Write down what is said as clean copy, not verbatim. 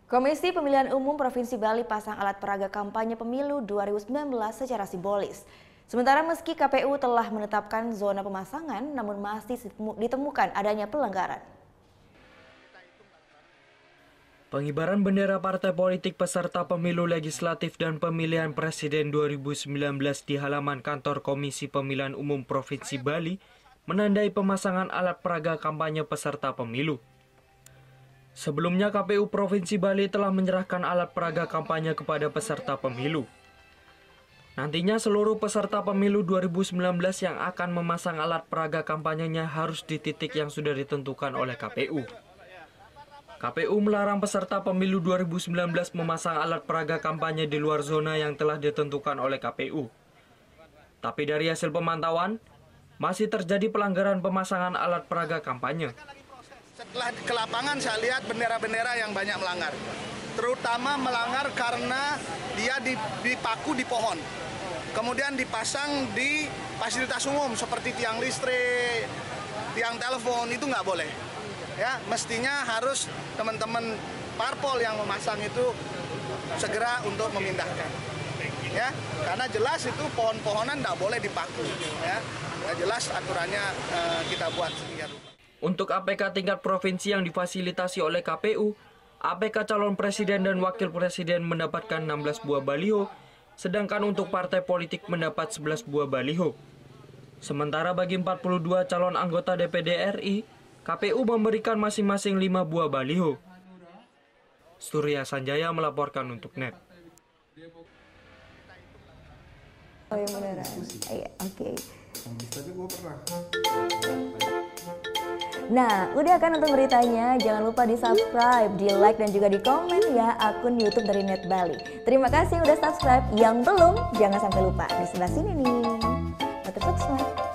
Komisi Pemilihan Umum Provinsi Bali pasang alat peraga kampanye pemilu 2019 secara simbolis. Sementara meski KPU telah menetapkan zona pemasangan, namun masih ditemukan adanya pelanggaran. Pengibaran bendera partai politik peserta pemilu legislatif dan pemilihan presiden 2019 di halaman kantor Komisi Pemilihan Umum Provinsi Bali menandai pemasangan alat peraga kampanye peserta pemilu. Sebelumnya KPU Provinsi Bali telah menyerahkan alat peraga kampanye kepada peserta pemilu. Nantinya seluruh peserta pemilu 2019 yang akan memasang alat peraga kampanyenya harus di titik yang sudah ditentukan oleh KPU. KPU melarang peserta pemilu 2019 memasang alat peraga kampanye di luar zona yang telah ditentukan oleh KPU. Tapi dari hasil pemantauan, masih terjadi pelanggaran pemasangan alat peraga kampanye. Setelah ke lapangan saya lihat bendera-bendera yang banyak melanggar. Terutama melanggar karena dia dipaku di pohon. Kemudian dipasang di fasilitas umum seperti tiang listrik, tiang telepon, itu nggak boleh. Ya, mestinya harus teman-teman parpol yang memasang itu segera untuk memindahkan. Ya, karena jelas itu pohon-pohonan nggak boleh dipaku. Ya, jelas aturannya kita buat sedemikian rupa. Untuk APK tingkat provinsi yang difasilitasi oleh KPU, APK calon presiden dan wakil presiden mendapatkan 16 buah baliho, sedangkan untuk partai politik mendapat 11 buah baliho. Sementara bagi 42 calon anggota DPD RI, KPU memberikan masing-masing 5 buah baliho. Surya Sanjaya melaporkan untuk NET. Oh iya beneran. Iya, oke. Nah, udah kan nonton beritanya? Jangan lupa di subscribe, di like, dan juga di komen ya akun YouTube dari Net Bali. Terima kasih udah subscribe. Yang belum, jangan sampai lupa. Di sebelah sini nih. Notif subscribe.